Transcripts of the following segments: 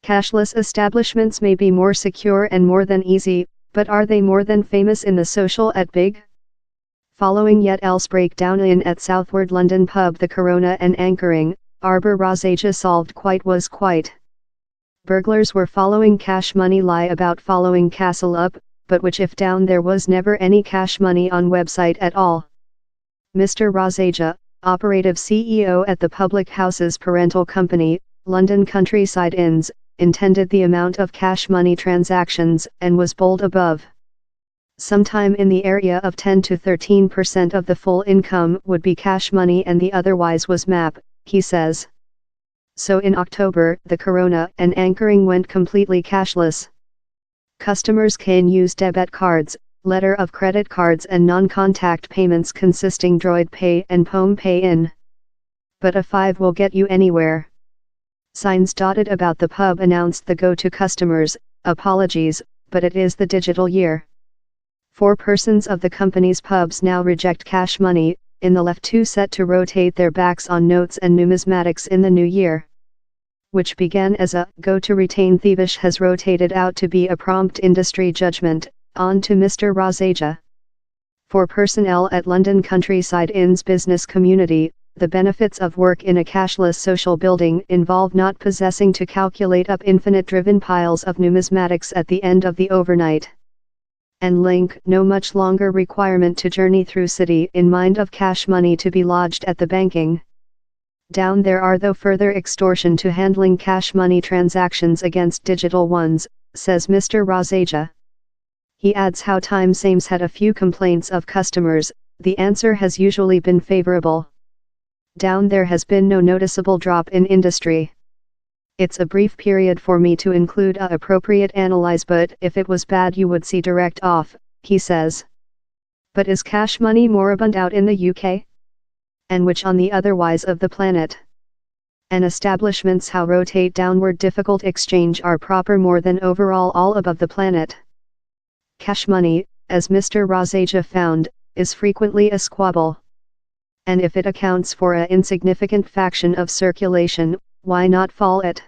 Cashless establishments may be more secure and more than easy, but are they more than famous in the social at big? Following yet else breakdown in at Southward London pub the Corona and anchoring, Arbor Razaja solved quite. Burglars were following cash money lie about following castle up, but which if down there was never any cash money on website at all. Mr. Razaja, operative CEO at the Public Houses Parental Company, London Countryside Inns, intended the amount of cash money transactions and was bold above. Sometime in the area of 10 to 13% of the full income would be cash money and the otherwise was MAP, he says. So in October, the Corona and anchoring went completely cashless. Customers can use debit cards, letter of credit cards and non-contact payments consisting Droid Pay and Pome Pay in. But a 5 will get you anywhere. Signs dotted about the pub announced the go-to customers, apologies, but it is the digital year. 4 persons of the company's pubs now reject cash money, in the left 2 set to rotate their backs on notes and numismatics in the new year. Which began as a go to retain thievish has rotated out to be a prompt industry judgment, on to Mr. Razaja. For personnel at London Countryside Inn's business community, the benefits of work in a cashless social building involve not possessing to calculate up infinite driven piles of numismatics at the end of the overnight. And link no much longer requirement to journey through city in mind of cash money to be lodged at the banking. Down there are though further extortion to handling cash money transactions against digital ones, says Mr. Razaja. He adds how time Sames had a few complaints of customers, the answer has usually been favorable. Down there has been no noticeable drop in industry. It's a brief period for me to include a appropriate analyze, but if it was bad you would see direct off, he says. But is cash money moribund out in the UK? And which on the otherwise of the planet? And establishments how rotate downward difficult exchange are proper more than overall all above the planet. Cash money, as Mr. Razaja found, is frequently a squabble. And if it accounts for a insignificant fraction of circulation, why not fall it?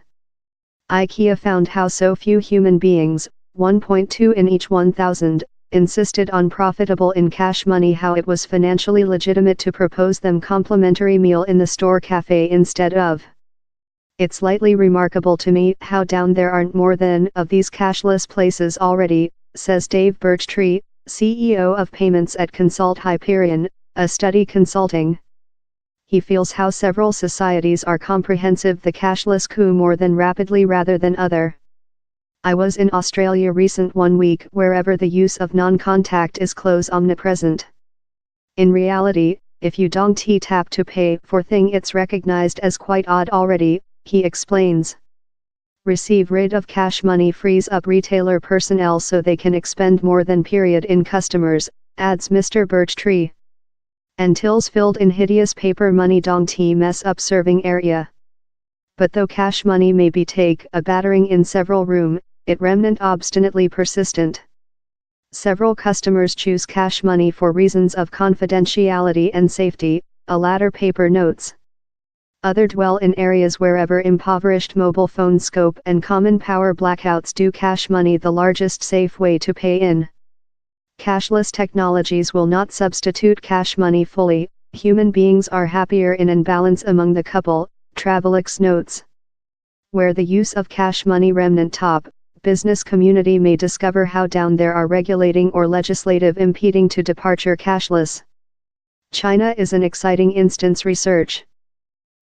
IKEA found how so few human beings, 1.2 in each 1,000, insisted on profitable in cash money, how it was financially legitimate to propose them complimentary meal in the store cafe instead of. It's slightly remarkable to me how down there aren't more than of these cashless places already, says Dave Birchtree, CEO of payments at Consult Hyperion, a study consulting. He feels how several societies are comprehensive the cashless coup more than rapidly rather than other. I was in Australia recent 1 week wherever the use of non-contact is close omnipresent. In reality, if you don't tap to pay for thing it's recognized as quite odd already, he explains. Receive rid of cash money frees up retailer personnel so they can expend more than period in customers, adds Mr. Birchtree. And tills filled in hideous paper money don't mess up serving area. But though cash money may be take a battering in several room, it remnant obstinately persistent. Several customers choose cash money for reasons of confidentiality and safety, a latter paper notes. Other dwell in areas wherever impoverished mobile phone scope and common power blackouts do cash money the largest safe way to pay in. Cashless technologies will not substitute cash money fully, human beings are happier in an balance among the couple, Travelex notes. Where the use of cash money remnant top, business community may discover how down there are regulating or legislative impeding to departure cashless. China is an exciting instance research.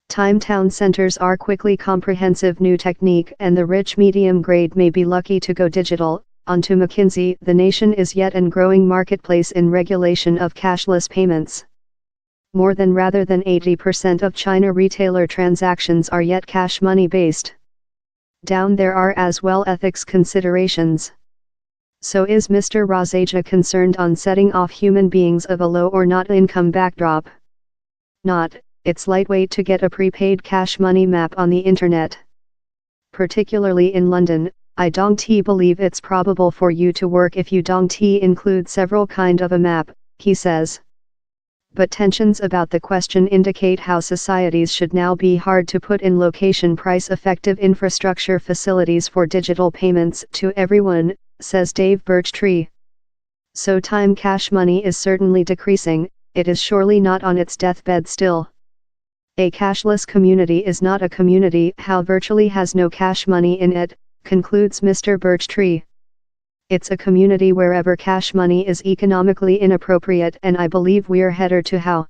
Town centers are quickly comprehensive new technique and the rich medium grade may be lucky to go digital. Onto McKinsey, the nation is yet an growing marketplace in regulation of cashless payments. More than rather than 80% of China retailer transactions are yet cash money based. Down there are as well ethics considerations. So is Mr. Razaja concerned on setting off human beings of a low or not income backdrop? Not. It's lightweight to get a prepaid cash money map on the internet. Particularly in London, I don't believe it's probable for you to work if you don't include several kind of a map, he says. but tensions about the question indicate how societies should now be hard to put in location price-effective infrastructure facilities for digital payments to everyone, says Dave Birchtree. So time cash money is certainly decreasing, it is surely not on its deathbed still. A cashless community is not a community how virtually has no cash money in it, concludes Mr. Birchtree. It's a community wherever cash money is economically inappropriate, and I believe we're headed to how.